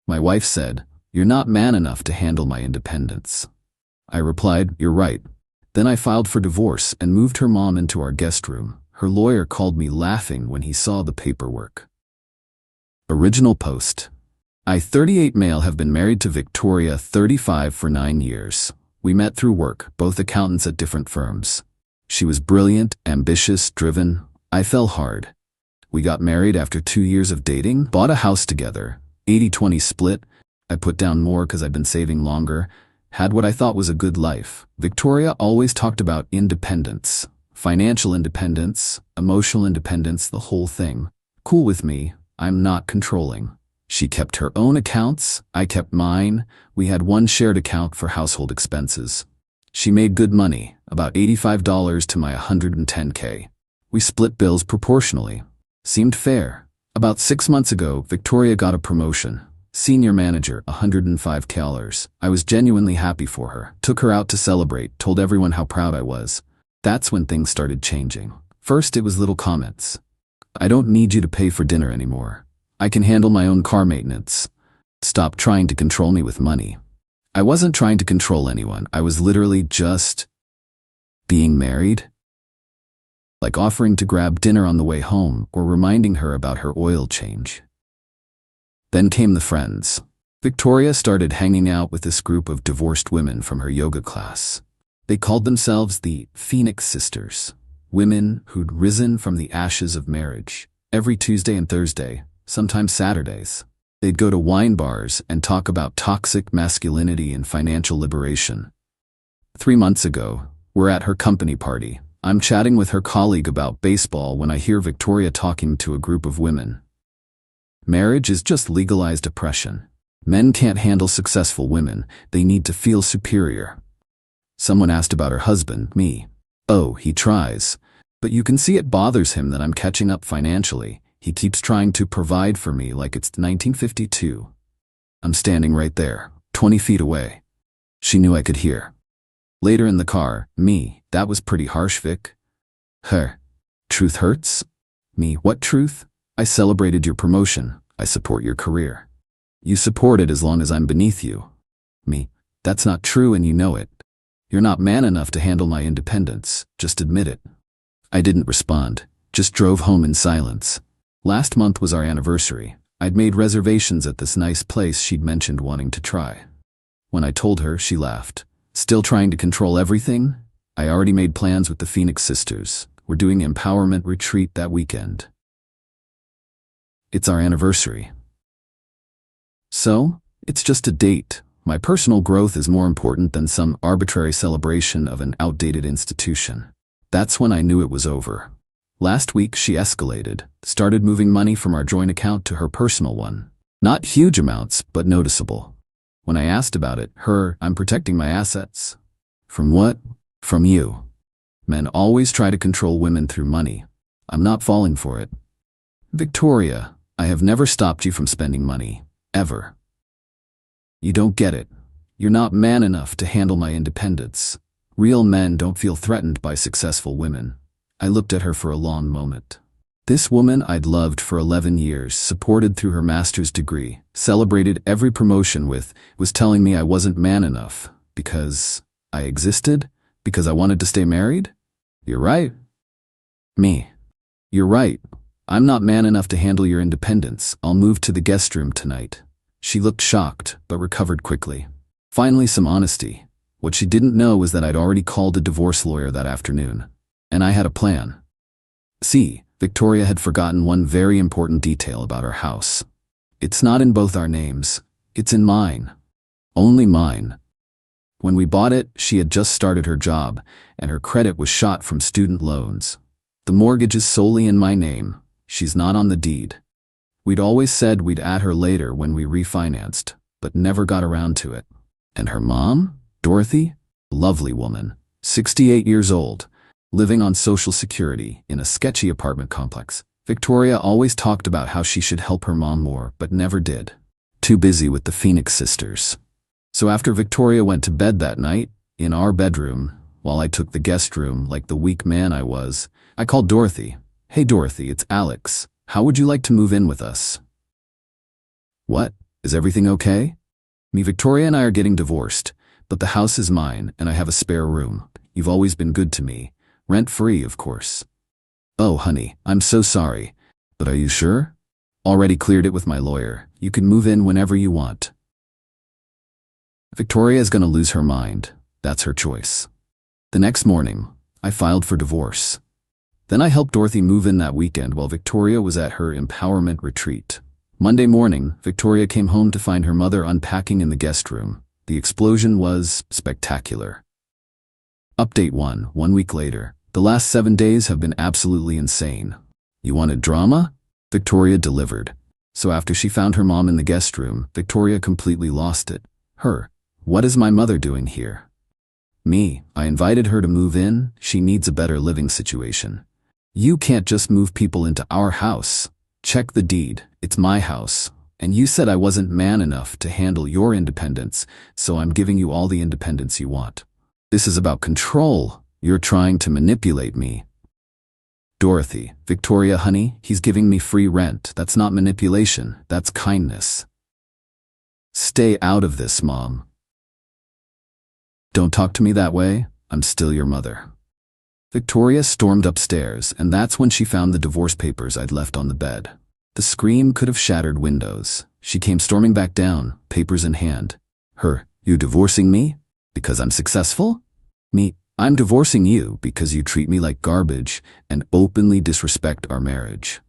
My wife said, "You're not man enough to handle my independence." I replied, "You're right." Then I filed for divorce and moved her mom into our guest room. Her lawyer called me laughing when he saw the paperwork. Original post. I, 38 male, have been married to Victoria, 35, for 9 years. We met through work, both accountants at different firms. She was brilliant, ambitious, driven. I fell hard. We got married after 2 years of dating, bought a house together, 80-20 split. I put down more because I'd been saving longer, had what I thought was a good life. Victoria always talked about independence, financial independence, emotional independence, the whole thing. Cool with me, I'm not controlling. She kept her own accounts, I kept mine. We had one shared account for household expenses. She made good money, about $85 to my $110K. We split bills proportionally. Seemed fair. About 6 months ago, Victoria got a promotion. Senior manager, $105K. I was genuinely happy for her. Took her out to celebrate, told everyone how proud I was. That's when things started changing. First, it was little comments. "I don't need you to pay for dinner anymore. I can handle my own car maintenance. Stop trying to control me with money." I wasn't trying to control anyone. I was literally just being married. Like offering to grab dinner on the way home or reminding her about her oil change. Then came the friends. Victoria started hanging out with this group of divorced women from her yoga class. They called themselves the Phoenix Sisters, women who'd risen from the ashes of marriage. Every Tuesday and Thursday, sometimes Saturdays, they'd go to wine bars and talk about toxic masculinity and financial liberation. 3 months ago, we're at her company party. I'm chatting with her colleague about baseball when I hear Victoria talking to a group of women. Marriage is just legalized oppression. Men can't handle successful women. They need to feel superior. Someone asked about her husband, me. "Oh, he tries. But you can see it bothers him that I'm catching up financially. He keeps trying to provide for me like it's 1952. I'm standing right there, 20 feet away. She knew I could hear. Later in the car, me, "That was pretty harsh, Vic." Her, "Truth hurts?" Me, "What truth?" "I celebrated your promotion. I support your career." "You support it as long as I'm beneath you." Me, "That's not true and you know it. You're not man enough to handle my independence. Just admit it." I didn't respond, just drove home in silence. Last month was our anniversary. I'd made reservations at this nice place she'd mentioned wanting to try. When I told her, she laughed. "Still trying to control everything?" I already made plans with the Phoenix Sisters. We're doing an empowerment retreat that weekend. It's our anniversary. So, it's just a date. My personal growth is more important than some arbitrary celebration of an outdated institution. That's when I knew it was over. Last week she escalated, started moving money from our joint account to her personal one. Not huge amounts, but noticeable. When I asked about it, "I'm protecting my assets." "From what?" "From you. Men always try to control women through money. I'm not falling for it." "Victoria, I have never stopped you from spending money. Ever. You don't get it. You're not man enough to handle my independence. Real men don't feel threatened by successful women." I looked at her for a long moment. This woman I'd loved for 11 years, supported through her master's degree, celebrated every promotion with, was telling me I wasn't man enough because I existed, because I wanted to stay married? "You're right." Me, "You're right. I'm not man enough to handle your independence. I'll move to the guest room tonight." She looked shocked, but recovered quickly. Finally, some honesty. What she didn't know was that I'd already called a divorce lawyer that afternoon. And I had a plan. See, Victoria had forgotten one very important detail about our house. It's not in both our names. It's in mine. Only mine. When we bought it, she had just started her job, and her credit was shot from student loans. The mortgage is solely in my name. She's not on the deed. We'd always said we'd add her later when we refinanced, but never got around to it. And her mom, Dorothy, lovely woman, 68 years old, living on Social Security in a sketchy apartment complex. Victoria always talked about how she should help her mom more, but never did. Too busy with the Phoenix Sisters. So after Victoria went to bed that night, in our bedroom, while I took the guest room like the weak man I was, I called Dorothy. "Hey Dorothy, it's Alex. How would you like to move in with us?" "What? Is everything okay? Me, Victoria and I are getting divorced, but the house is mine and I have a spare room. You've always been good to me. Rent-free, of course. Oh, honey, I'm so sorry. But are you sure? Already cleared it with my lawyer. You can move in whenever you want. Victoria is going to lose her mind. That's her choice. The next morning, I filed for divorce. Then I helped Dorothy move in that weekend while Victoria was at her empowerment retreat. Monday morning, Victoria came home to find her mother unpacking in the guest room. The explosion was spectacular. Update 1, 1 week later. The last 7 days have been absolutely insane. You wanted drama? Victoria delivered. So after she found her mom in the guest room, Victoria completely lost it. What is my mother doing here? Me, I invited her to move in. She needs a better living situation. You can't just move people into our house. Check the deed. It's my house. And you said I wasn't man enough to handle your independence, so I'm giving you all the independence you want. This is about control. You're trying to manipulate me. Dorothy, Victoria, honey, he's giving me free rent. That's not manipulation. That's kindness. Stay out of this, Mom. Don't talk to me that way. I'm still your mother. Victoria stormed upstairs, and that's when she found the divorce papers I'd left on the bed. The scream could have shattered windows. She came storming back down, papers in hand. You divorcing me? Because I'm successful? Me, I'm divorcing you because you treat me like garbage and openly disrespect our marriage.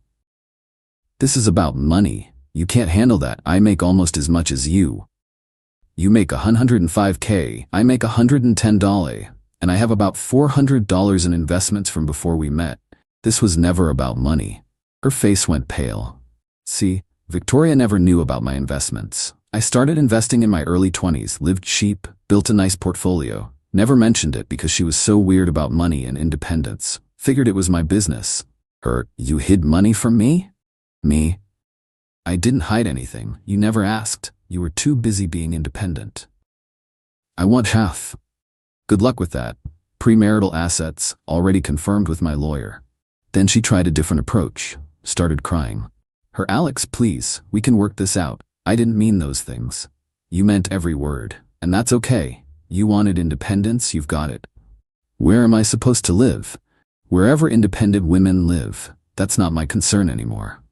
This is about money. You can't handle that. I make almost as much as you. You make $105K, I make $110, and I have about $400 in investments from before we met. This was never about money. Her face went pale. See, Victoria never knew about my investments. I started investing in my early 20s, lived cheap, built a nice portfolio. Never mentioned it because she was so weird about money and independence. Figured it was my business. You hid money from me? Me? I didn't hide anything. You never asked. You were too busy being independent. I want half. Good luck with that. Premarital assets, already confirmed with my lawyer. Then she tried a different approach. Started crying. Alex, please, we can work this out. I didn't mean those things. You meant every word. And that's okay. You wanted independence, you've got it. Where am I supposed to live? Wherever independent women live. That's not my concern anymore.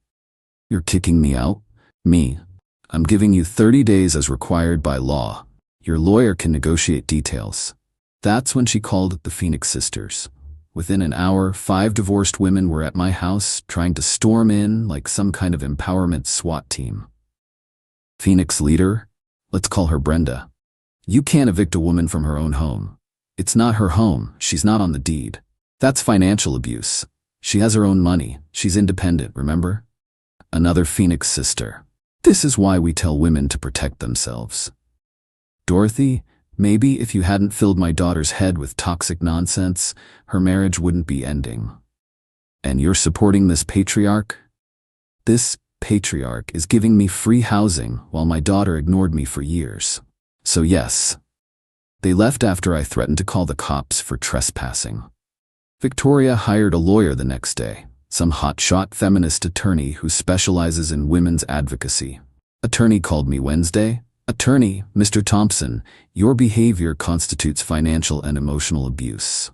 You're kicking me out? Me. I'm giving you 30 days as required by law. Your lawyer can negotiate details. That's when she called the Phoenix sisters. Within an hour, 5 divorced women were at my house, trying to storm in like some kind of empowerment SWAT team. Phoenix leader? Let's call her Brenda. You can't evict a woman from her own home. It's not her home, she's not on the deed. That's financial abuse. She has her own money, she's independent, remember? Another Phoenix sister. This is why we tell women to protect themselves. Dorothy, maybe if you hadn't filled my daughter's head with toxic nonsense, her marriage wouldn't be ending. And you're supporting this patriarch? This patriarch is giving me free housing while my daughter ignored me for years. So yes. They left after I threatened to call the cops for trespassing. Victoria hired a lawyer the next day. Some hotshot feminist attorney who specializes in women's advocacy. Attorney called me Wednesday. Attorney, Mr. Thompson, your behavior constitutes financial and emotional abuse.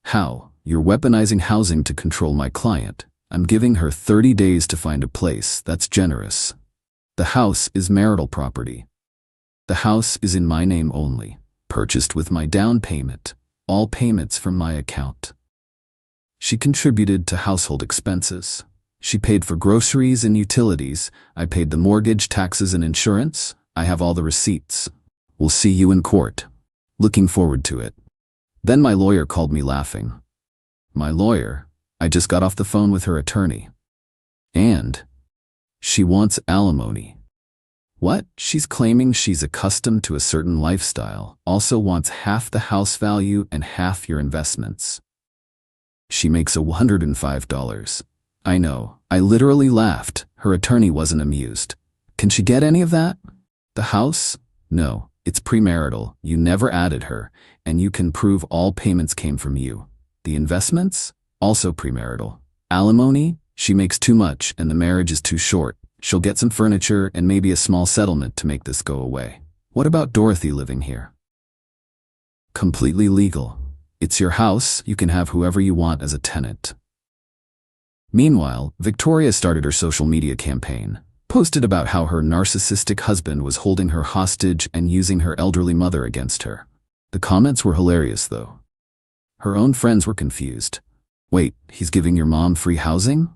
How? You're weaponizing housing to control my client. I'm giving her 30 days to find a place. That's generous. The house is marital property. The house is in my name only. Purchased with my down payment. All payments from my account. She contributed to household expenses. She paid for groceries and utilities. I paid the mortgage, taxes, and insurance. I have all the receipts. We'll see you in court. Looking forward to it. Then my lawyer called me laughing. My lawyer? I just got off the phone with her attorney. And she wants alimony. What? She's claiming she's accustomed to a certain lifestyle, also wants half the house value and half your investments. She makes $105. I know. I literally laughed. Her attorney wasn't amused. Can she get any of that? The house? No. It's premarital. You never added her, and you can prove all payments came from you. The investments? Also premarital. Alimony? She makes too much and the marriage is too short. She'll get some furniture and maybe a small settlement to make this go away. What about Dorothy living here? Completely legal. It's your house, you can have whoever you want as a tenant. Meanwhile, Victoria started her social media campaign, posted about how her narcissistic husband was holding her hostage and using her elderly mother against her. The comments were hilarious, though. Her own friends were confused. Wait, he's giving your mom free housing?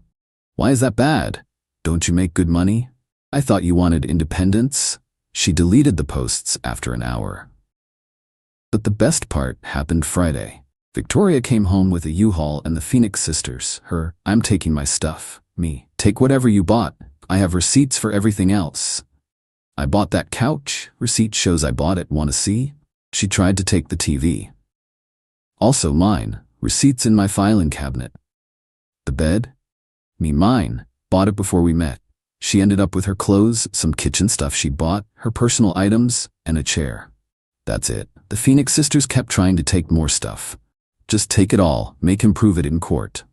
Why is that bad? Don't you make good money? I thought you wanted independence. She deleted the posts after an hour. But the best part happened Friday. Victoria came home with a U-Haul and the Phoenix sisters. Her, I'm taking my stuff. Me, take whatever you bought. I have receipts for everything else. I bought that couch. Receipt shows I bought it. Wanna see? She tried to take the TV. Also mine. Receipts in my filing cabinet. The bed? Me, mine. Bought it before we met. She ended up with her clothes, some kitchen stuff she bought, her personal items, and a chair. That's it. The Phoenix sisters kept trying to take more stuff. Just take it all, make him prove it in court.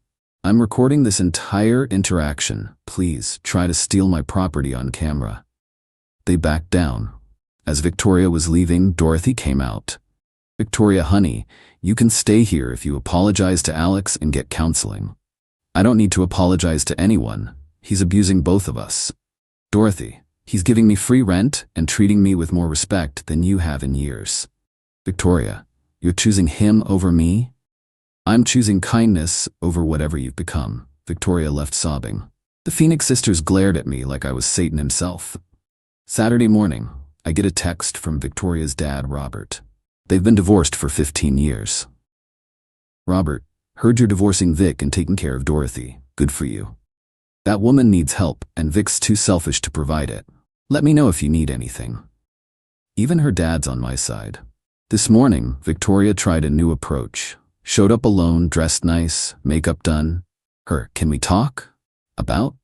I'm recording this entire interaction. Please, try to steal my property on camera. They backed down. As Victoria was leaving, Dorothy came out. Victoria, honey, you can stay here if you apologize to Alex and get counseling. I don't need to apologize to anyone. He's abusing both of us. Dorothy, he's giving me free rent and treating me with more respect than you have in years. Victoria, you're choosing him over me? I'm choosing kindness over whatever you've become. Victoria left sobbing. The Phoenix sisters glared at me like I was Satan himself. Saturday morning, I get a text from Victoria's dad, Robert. They've been divorced for 15 years. Robert, heard you're divorcing Vic and taking care of Dorothy. Good for you. That woman needs help, and Vic's too selfish to provide it. Let me know if you need anything. Even her dad's on my side. This morning, Victoria tried a new approach. Showed up alone, dressed nice, makeup done. Her, can we talk? About?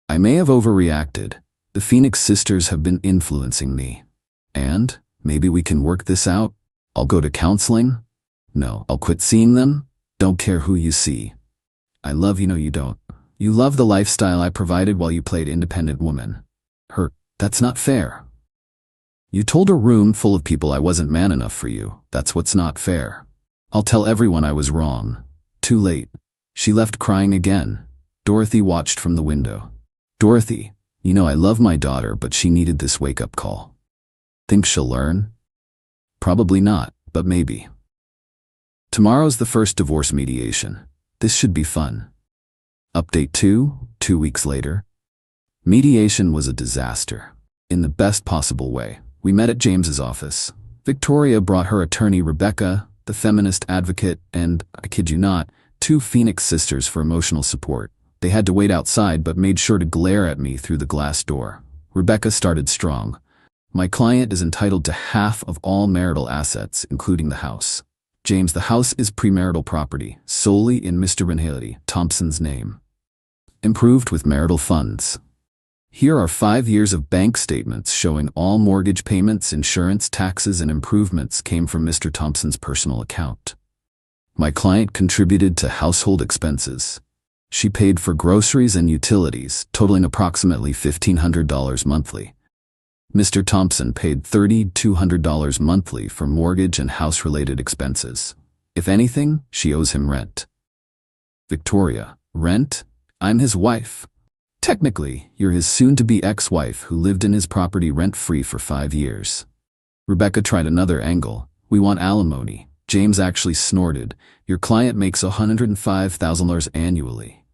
I may have overreacted. The Phoenix sisters have been influencing me. And, maybe we can work this out? I'll go to counseling? No, I'll quit seeing them? Don't care who you see. I love you, no you don't. You love the lifestyle I provided while you played independent woman. Her, that's not fair. You told a room full of people I wasn't man enough for you. That's what's not fair. I'll tell everyone I was wrong. Too late. She left crying again. Dorothy watched from the window. Dorothy, you know I love my daughter, but she needed this wake-up call. Think she'll learn? Probably not, but maybe. Tomorrow's the first divorce mediation. This should be fun. Update 2 weeks later. Mediation was a disaster. In the best possible way. We met at James's office. Victoria brought her attorney Rebecca, the feminist advocate, and, I kid you not, 2 Phoenix sisters for emotional support. They had to wait outside but made sure to glare at me through the glass door. Rebecca started strong. My client is entitled to half of all marital assets, including the house. James, the house is premarital property, solely in Mr. Renhaley Thompson's name. Improved with marital funds. Here are 5 years of bank statements showing all mortgage payments, insurance, taxes, and improvements came from Mr. Thompson's personal account. My client contributed to household expenses. She paid for groceries and utilities, totaling approximately $1,500 monthly. Mr. Thompson paid $3,200 monthly for mortgage and house-related expenses. If anything, she owes him rent. Victoria, rent? I'm his wife. Technically, you're his soon-to-be ex-wife who lived in his property rent-free for 5 years. Rebecca tried another angle. We want alimony. James actually snorted. Your client makes $105,000 annually.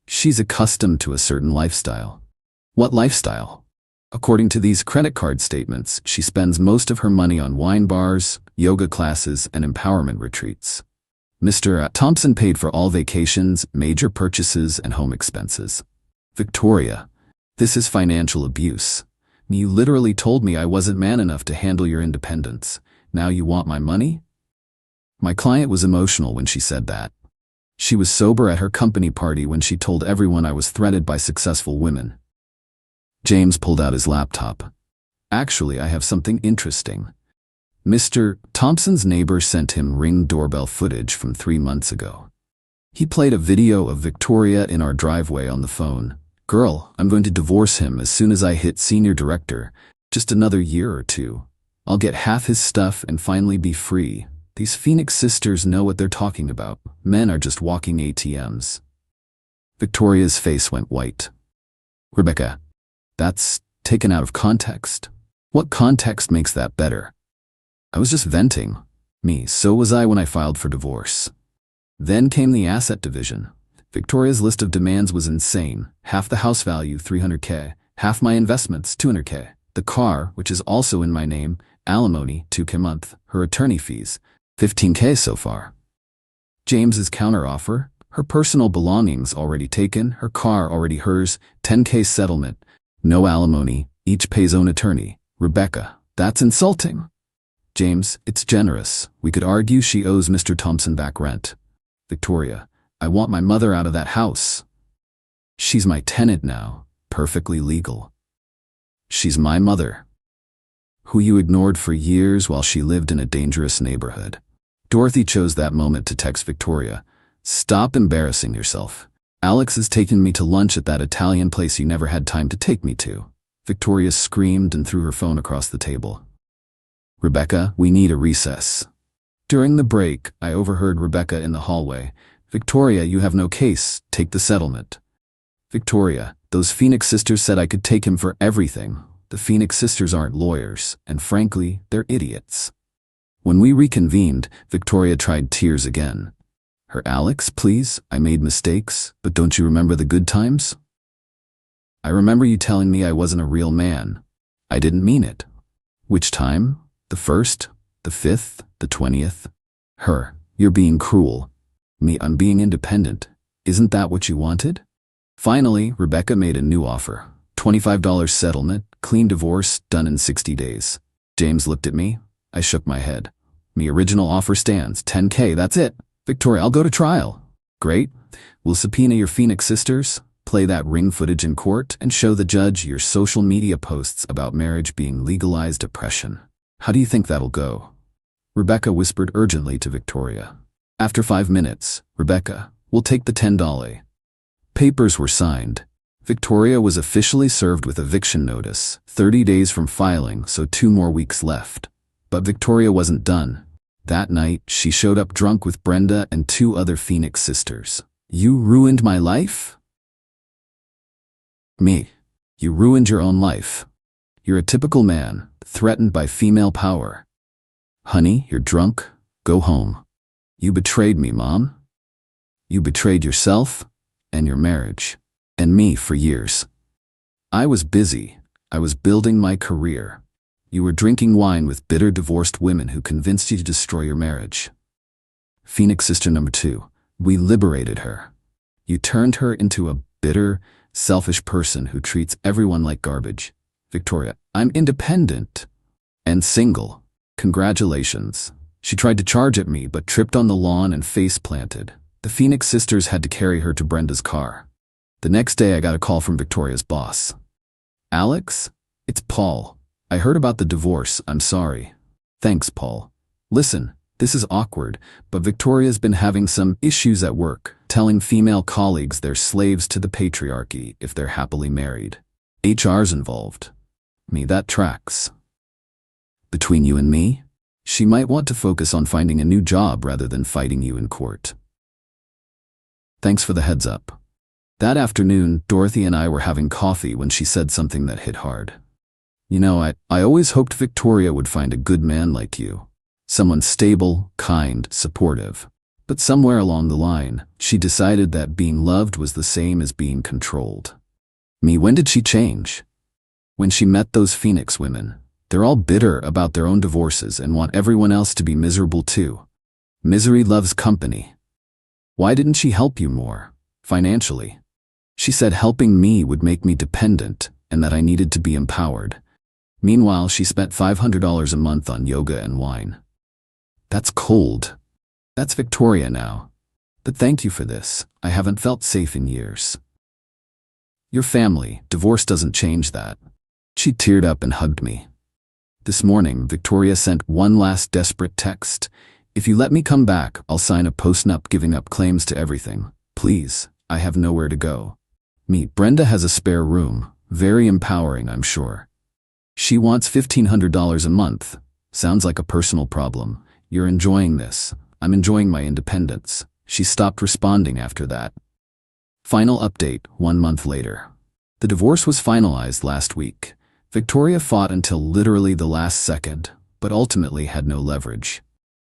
She's accustomed to a certain lifestyle. What lifestyle? According to these credit card statements, she spends most of her money on wine bars, yoga classes, and empowerment retreats. Mr. Thompson paid for all vacations, major purchases, and home expenses. Victoria, this is financial abuse. You literally told me I wasn't man enough to handle your independence. Now you want my money? My client was emotional when she said that. She was sober at her company party when she told everyone I was threatened by successful women. James pulled out his laptop. Actually, I have something interesting. Mr. Thompson's neighbor sent him Ring doorbell footage from 3 months ago. He played a video of Victoria in our driveway on the phone. Girl, I'm going to divorce him as soon as I hit senior director. Just another year or two. I'll get half his stuff and finally be free. These Phoenix sisters know what they're talking about. Men are just walking ATMs. Victoria's face went white. Rebecca, that's taken out of context. What context makes that better? I was just venting. So was I when I filed for divorce. Then came the asset division. Victoria's list of demands was insane. Half the house value, $300K. Half my investments, $200K. The car, which is also in my name, alimony, $2K a month. Her attorney fees, $15K so far. James's counteroffer, her personal belongings already taken, her car already hers, $10K settlement, no alimony, each pays own attorney. Rebecca, that's insulting. James, it's generous. We could argue she owes Mr. Thompson back rent. Victoria, I want my mother out of that house. She's my tenant now, perfectly legal. She's my mother, who you ignored for years while she lived in a dangerous neighborhood. Dorothy chose that moment to text Victoria, stop embarrassing yourself. Alex has taken me to lunch at that Italian place you never had time to take me to. Victoria screamed and threw her phone across the table. Rebecca, we need a recess. During the break, I overheard Rebecca in the hallway. Victoria, you have no case. Take the settlement. Victoria, those Phoenix sisters said I could take him for everything. The Phoenix sisters aren't lawyers, and frankly, they're idiots. When we reconvened, Victoria tried tears again. Her Alex, please, I made mistakes, but don't you remember the good times? I remember you telling me I wasn't a real man. I didn't mean it. Which time? The 1st? The 5th? The 20th? Her, you're being cruel. Me, I'm being independent. Isn't that what you wanted? Finally, Rebecca made a new offer. $25 settlement, clean divorce, done in 60 days. James looked at me. I shook my head. Me original offer stands, $10K, that's it. Victoria, I'll go to trial. Great. We'll subpoena your Phoenix sisters, play that ring footage in court, and show the judge your social media posts about marriage being legalized oppression. How do you think that'll go? Rebecca whispered urgently to Victoria. After 5 minutes, Rebecca, we'll take the $10. Papers were signed. Victoria was officially served with eviction notice, 30 days from filing, so 2 more weeks left. But Victoria wasn't done. That night, she showed up drunk with Brenda and 2 other Phoenix sisters. You ruined my life? Me. You ruined your own life. You're a typical man, threatened by female power. Honey, you're drunk. Go home. You betrayed me, Mom. You betrayed yourself and your marriage, and me for years. I was busy. I was building my career. You were drinking wine with bitter divorced women who convinced you to destroy your marriage. Phoenix sister number 2, we liberated her. You turned her into a bitter, selfish person who treats everyone like garbage. Victoria, I'm independent and single. Congratulations. She tried to charge at me but tripped on the lawn and face planted. The Phoenix sisters had to carry her to Brenda's car. The next day I got a call from Victoria's boss. Alex, it's Paul. I heard about the divorce, I'm sorry. Thanks, Paul. Listen, this is awkward, but Victoria's been having some issues at work, telling female colleagues they're slaves to the patriarchy if they're happily married. HR's involved. That tracks. Between you and me, she might want to focus on finding a new job rather than fighting you in court. Thanks for the heads up. That afternoon, Dorothy and I were having coffee when she said something that hit hard. You know, I always hoped Victoria would find a good man like you. Someone stable, kind, supportive. But somewhere along the line, she decided that being loved was the same as being controlled. When did she change? When she met those Phoenix women. They're all bitter about their own divorces and want everyone else to be miserable too. Misery loves company. Why didn't she help you more, financially? She said helping me would make me dependent and that I needed to be empowered. Meanwhile, she spent $500 a month on yoga and wine. That's cold. That's Victoria now. But thank you for this. I haven't felt safe in years. Your family, divorce doesn't change that. She teared up and hugged me. This morning, Victoria sent one last desperate text. If you let me come back, I'll sign a post-nup giving up claims to everything. Please, I have nowhere to go. Meet Brenda has a spare room. Very empowering, I'm sure. She wants $1,500 a month. Sounds like a personal problem. You're enjoying this. I'm enjoying my independence. She stopped responding after that. Final update, 1 month later. The divorce was finalized last week. Victoria fought until literally the last second, but ultimately had no leverage.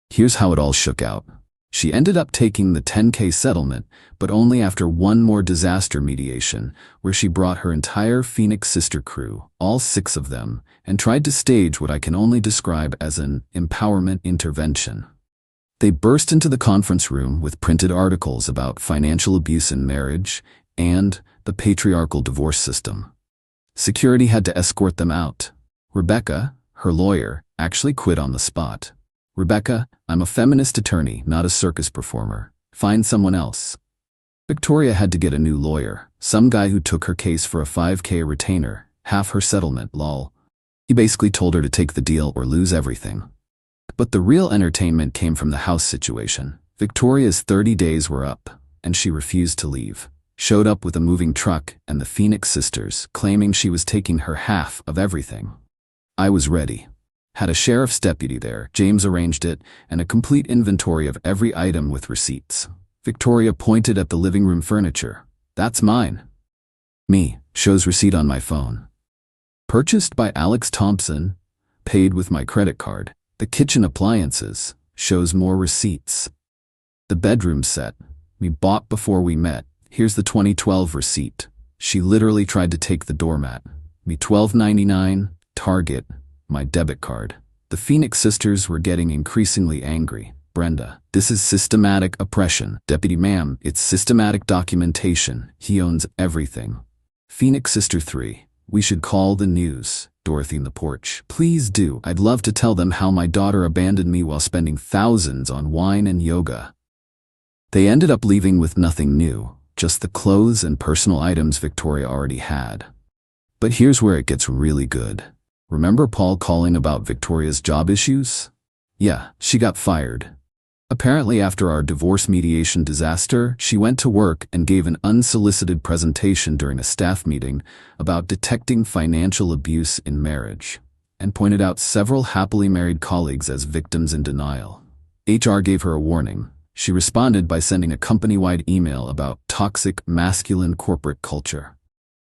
Here's how it all shook out. She ended up taking the $10,000 settlement, but only after one more disaster mediation, where she brought her entire Phoenix sister crew, all 6 of them, and tried to stage what I can only describe as an empowerment intervention. They burst into the conference room with printed articles about financial abuse in marriage and the patriarchal divorce system. Security had to escort them out. Rebecca, her lawyer, actually quit on the spot. Rebecca, I'm a feminist attorney, not a circus performer. Find someone else. Victoria had to get a new lawyer, some guy who took her case for a $5,000 retainer, half her settlement, lol. He basically told her to take the deal or lose everything. But the real entertainment came from the house situation. Victoria's 30 days were up, and she refused to leave. Showed up with a moving truck and the Phoenix sisters, claiming she was taking her half of everything. I was ready. Had a sheriff's deputy there, James arranged it, and a complete inventory of every item with receipts. Victoria pointed at the living room furniture. That's mine. Me, shows receipt on my phone. Purchased by Alex Thompson, paid with my credit card. The kitchen appliances, shows more receipts. The bedroom set, we bought before we met. Here's the 2012 receipt. She literally tried to take the doormat. Me $12.99, Target, my debit card. The Phoenix sisters were getting increasingly angry. Brenda, this is systematic oppression. Deputy ma'am, it's systematic documentation. He owns everything. Phoenix sister 3, we should call the news. Dorothy in the porch, please do. I'd love to tell them how my daughter abandoned me while spending thousands on wine and yoga. They ended up leaving with nothing new, just the clothes and personal items Victoria already had. But here's where it gets really good. Remember Paul calling about Victoria's job issues? Yeah, she got fired. Apparently after our divorce mediation disaster, she went to work and gave an unsolicited presentation during a staff meeting about detecting financial abuse in marriage, and pointed out several happily married colleagues as victims in denial. HR gave her a warning. She responded by sending a company-wide email about toxic masculine corporate culture.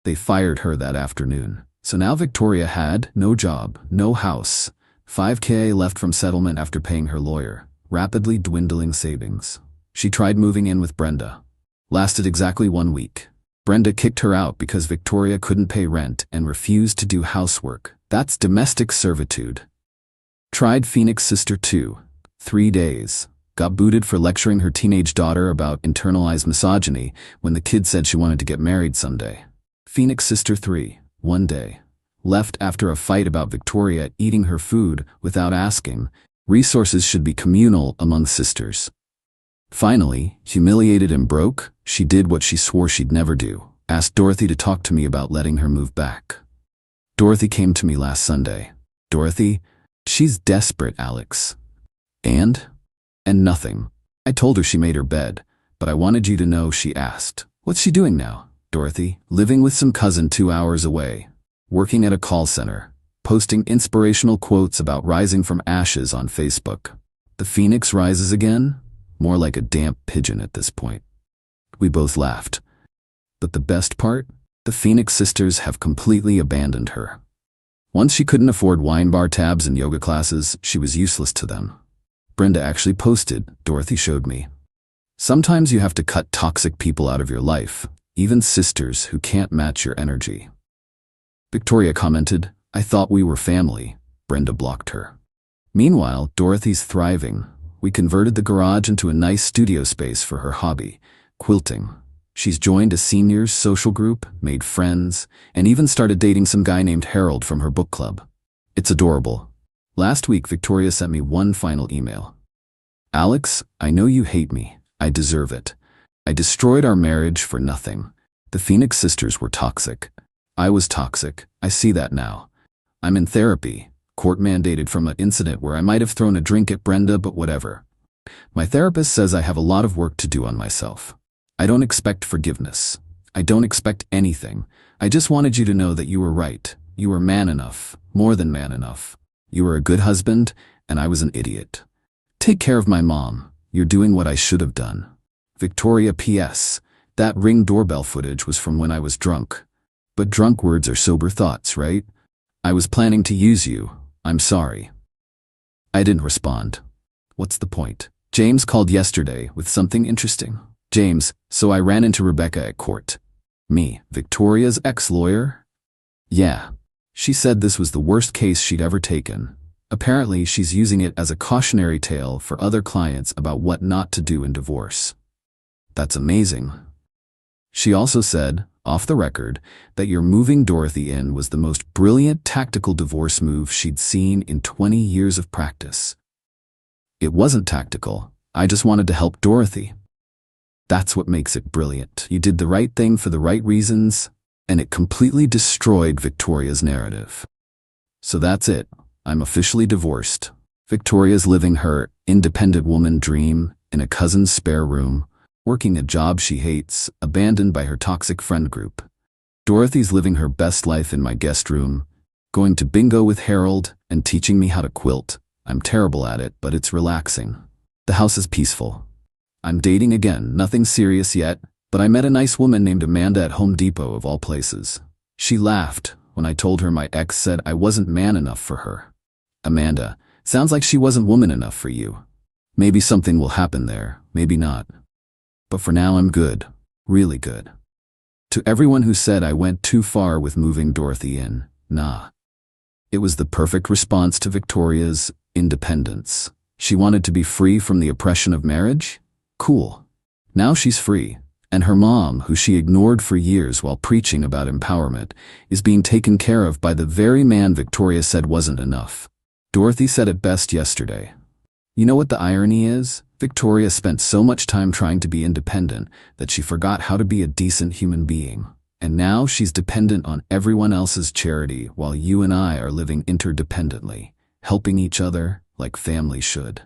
They fired her that afternoon. So now Victoria had no job, no house, $5,000 left from settlement after paying her lawyer, rapidly dwindling savings. She tried moving in with Brenda. Lasted exactly 1 week. Brenda kicked her out because Victoria couldn't pay rent and refused to do housework. That's domestic servitude. Tried Phoenix sister 2, 3 days. Got booted for lecturing her teenage daughter about internalized misogyny when the kid said she wanted to get married someday. Phoenix sister 3, 1 day. Left after a fight about Victoria eating her food without asking. Resources should be communal among sisters. Finally, humiliated and broke, she did what she swore she'd never do. Asked Dorothy to talk to me about letting her move back. Dorothy came to me last Sunday. Dorothy, she's desperate, Alex. And nothing. I told her she made her bed, but I wanted you to know she asked. What's she doing now? Dorothy, living with some cousin 2 hours away. Working at a call center. Posting inspirational quotes about rising from ashes on Facebook. The phoenix rises again? More like a damp pigeon at this point. We both laughed. But the best part? The Phoenix sisters have completely abandoned her. Once she couldn't afford wine bar tabs and yoga classes, she was useless to them. Brenda actually posted, Dorothy showed me. Sometimes you have to cut toxic people out of your life, even sisters who can't match your energy. Victoria commented, I thought we were family. Brenda blocked her. Meanwhile, Dorothy's thriving. We converted the garage into a nice studio space for her hobby, quilting. She's joined a seniors social group, made friends, and even started dating some guy named Harold from her book club. It's adorable. Last week, Victoria sent me one final email. Alex, I know you hate me. I deserve it. I destroyed our marriage for nothing. The Phoenix sisters were toxic. I was toxic. I see that now. I'm in therapy, court-mandated from an incident where I might have thrown a drink at Brenda, but whatever. My therapist says I have a lot of work to do on myself. I don't expect forgiveness. I don't expect anything. I just wanted you to know that you were right. You were man enough, more than man enough. You were a good husband, and I was an idiot. Take care of my mom. You're doing what I should have done. Victoria P.S. That Ring doorbell footage was from when I was drunk. But drunk words are sober thoughts, right? I was planning to use you. I'm sorry. I didn't respond. What's the point? James called yesterday with something interesting. James, so I ran into Rebecca at court. Me, Victoria's ex-lawyer? Yeah. She said this was the worst case she'd ever taken. Apparently, she's using it as a cautionary tale for other clients about what not to do in divorce. That's amazing. She also said, off the record, that your moving Dorothy in was the most brilliant tactical divorce move she'd seen in 20 years of practice. It wasn't tactical. I just wanted to help Dorothy. That's what makes it brilliant. You did the right thing for the right reasons, and it completely destroyed Victoria's narrative. So that's it. I'm officially divorced. Victoria's living her independent woman dream in a cousin's spare room, working a job she hates, abandoned by her toxic friend group. Dorothy's living her best life in my guest room, going to bingo with Harold and teaching me how to quilt. I'm terrible at it, but it's relaxing. The house is peaceful. I'm dating again, nothing serious yet, but I met a nice woman named Amanda at Home Depot of all places. She laughed when I told her my ex said I wasn't man enough for her. Amanda, sounds like she wasn't woman enough for you. Maybe something will happen there, maybe not. But for now I'm good, really good. To everyone who said I went too far with moving Dorothy in, nah. It was the perfect response to Victoria's independence. She wanted to be free from the oppression of marriage? Cool. Now she's free, and her mom, who she ignored for years while preaching about empowerment, is being taken care of by the very man Victoria said wasn't enough. Dorothy said it best yesterday. You know what the irony is? Victoria spent so much time trying to be independent that she forgot how to be a decent human being. And now she's dependent on everyone else's charity while you and I are living interdependently, helping each other like family should.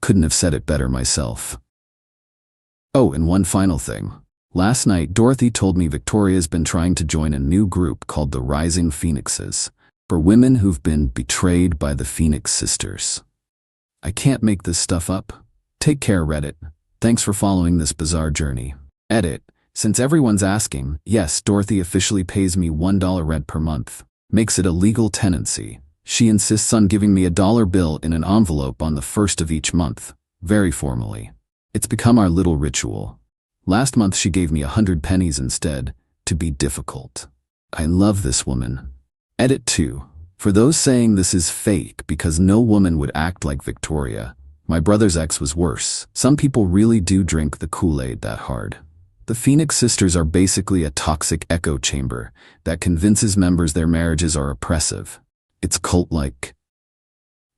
Couldn't have said it better myself. Oh, and one final thing. Last night, Dorothy told me Victoria's been trying to join a new group called the Rising Phoenixes, for women who've been betrayed by the Phoenix sisters. I can't make this stuff up. Take care, Reddit. Thanks for following this bizarre journey. Edit. Since everyone's asking, yes, Dorothy officially pays me $1 rent per month. Makes it a legal tenancy. She insists on giving me a dollar bill in an envelope on the first of each month, very formally. It's become our little ritual. Last month she gave me 100 pennies instead, to be difficult. I love this woman. Edit 2. For those saying this is fake because no woman would act like Victoria, my brother's ex was worse. Some people really do drink the Qley that hard. The Phoenix sisters are basically a toxic echo chamber that convinces members their marriages are oppressive. It's cult-like.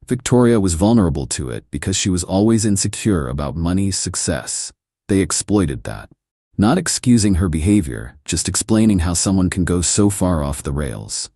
Victoria was vulnerable to it because she was always insecure about money's success. They exploited that. Not excusing her behavior, just explaining how someone can go so far off the rails.